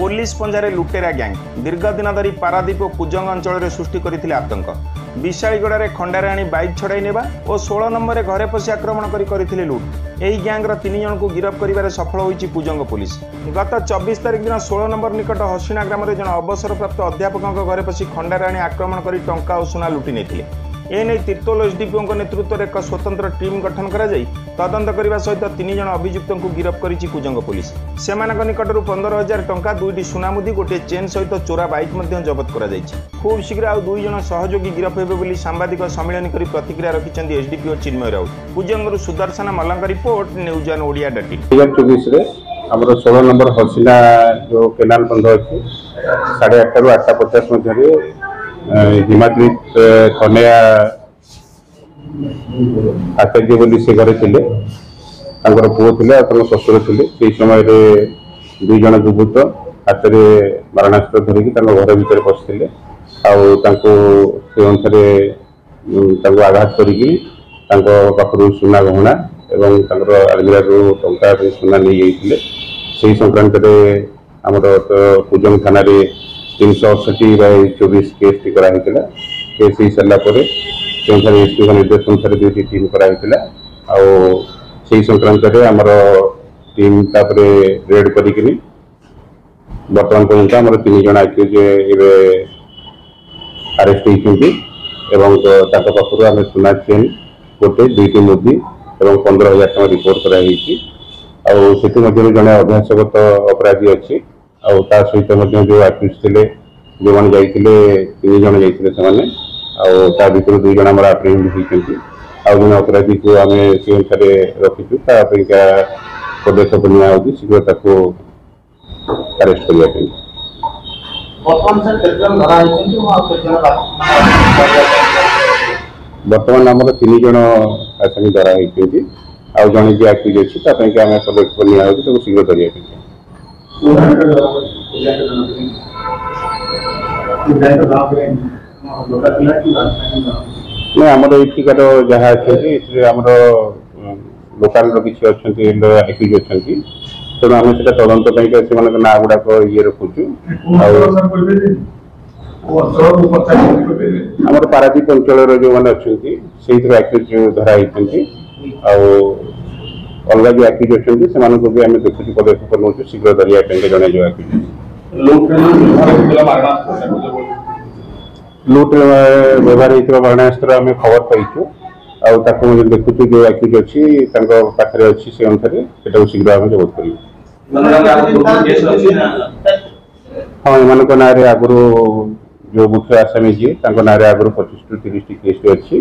Police पंजारे लुटेरा gang दीर्घ दिन धरी पारादीप और कुजंग अंचल सृष्टि करथिले आतंक। विशालीगढ़ खंडारे आनी बाइक छड़ाई नेबा और 16 नंबर घरे पशि आक्रमण करथिले लुट। एही गैंगर 3 जन को गिरफ्त करिबारे सफल होईची कुजंग पुलिस। गत 24 तारिख दिन 16 नंबर निकट हसीना ग्राम जन अवसरप्राप्त अध्यापक घरे पशि खंडारे आनी आक्रमण कर टंका और सुना लुटि नेथिले। एने तीर्तोल एसडीपीओ नेतृत्व में एक स्वतंत्र टीम गठन कर तदंत करने सहित 3 जन अभियुक्त को गिरफ्त करिछि कुजंग पुलिस। सेमानक निकटरू 15,000 टंका 2टी सुनामुदी गोटे चेन सहित चोरा बाइक जबत कर खूब शीघ्र आउ 2 जन सहयोगी गिरफ्त हेबे बोली सांबादिक सम्मेलन कर प्रतिक्रिया रखिछन्ती एसडीपीओ चिन्मय राउत। कुजंगरू सुदर्शन मल्लंक report news on Odia dot in. 2024 रे हमर 16 नंबर हसीना जो केनाल बंध अछि 8:30 रु 8:50 मध्य हिमाद्रित कन्या आचार्य बोली से घरे थे पुओ थे शशुर थे से समय 2 जन दुर्बृत्त हाथ में मारणास्त्र धरिकी घर भितर पशिले अनुसार आघात कर सुना गहना एवं आलमिरा टंका सुना नहीं जाते संक्रांत आमर कुजंग थाना 368/24 केस टी कराइला। केस हो सारापर एसपी निर्देश अनुसार 2टी टीम कराइला। संक्रांत आमर टीम रेड कर बर्तमान पर्यंत आम 3 जन आक्यूज अरेस्ट होती पाखु आम सुना चेन गोटे 2टी मुदी और 15,000 टका रिपोर्ट कराई। जड़े अभ्यासगत अपराधी अच्छी सहित जो आक्यूज थे जो मैंने जाते 3 जन जाते भर 2 जन आम आप्रिहेंड होती जन अपराधी को आम से अनुसार रखीचु पदक्षेप नि शीघ्र अरेस्ट करने। बर्तमान आम 3 जन आसामी धरा होती जन जी आक्यूज अच्छी आम पदक्षेप नि शीघ्र करने। नहीं आमर एठिकार जहाँ अच्छे आमर लोकाल किसी अच्छा एक्यूज अच्छा तेणु आम से तदंत से ना गुड़ाक ये रखुचु। आमर पारादीप अंचल जो मैंने अच्छा एक्यूज धरा अलग जो एक्यूज अच्छा से भी आम देखु पदक्षेप नौ शीघ्र धरिया जड़े जो एक्यूज लुट व्यवहार होता मारणास्त्र आम खबर पाइचु देखु जो एक्यूज अच्छी पाखे अच्छी से अनुसार से शीघ्र आम जबत कर। हाँ एम ना आगुरी जो मुख्य आसामी जी ना आगुरी 25 ରୁ 30 केस अच्छी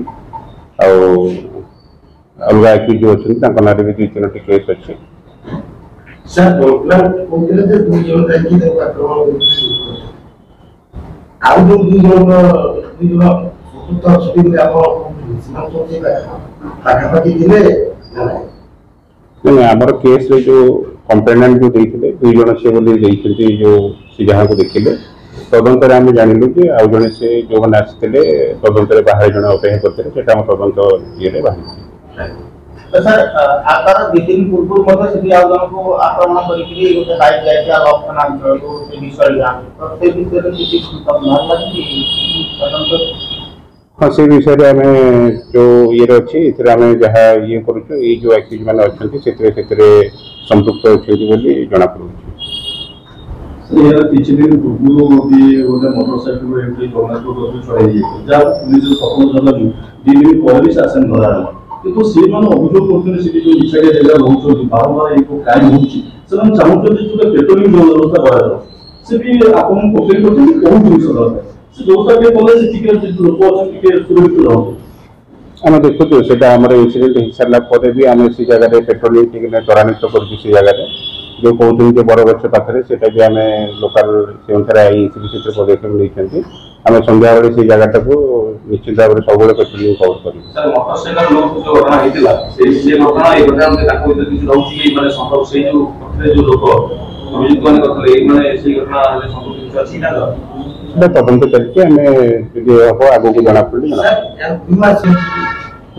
अलग एक्यूज जो अच्छा ना भी 2-3 केस अच्छी। आमर केस जो कंप्लेनेंट जो देते 2 जन से बोली जो सी जहाँ को देखिले तदंत आम जानलु कि आउ जड़े से जो मैंने आसते तदंत बाहर जन अपेक्षा करते तदंत ये बाहर। सर आकार 2 दिन पूर्व को आक्रमण हाँ से विषय आम जो ये अच्छी आम जहाँ ये करुँ ये जो एक्यूज मैंने अच्छा संपृक्त अच्छे जना पड़े। किसी दिन पूर्व भी गोटे मोटरसाइकेल पुलिस आसन धरा किंतु से अभियोग करते जो निशाड़िया जगह रोच बारंबार ये क्राइम होती चाहते जो पेट्रोलिंग व्यवस्था कर लोक सुरक्षित रहो। आम देखु से इनसीडेंट हो सारापर भी आम से जगह पेट्रोलिंग त्वरान्वित कर जगह जो कहते जो बड़ गछ पाखे से भी आम लोकाल से अनुसार क्षेत्र पदक्षेप नहीं आम संध्या बेले से जगह को निश्चित भाव में सब पेट्रोलिंग कवर कर तदंत चलती आम हम आगे को जना पड़े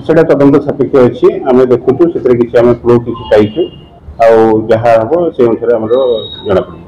से तदंत सापेक्ष अच्छी आम देखु से किसी क्लू किसी पाइचु जहाँ हम से अनुसार जना पड़े।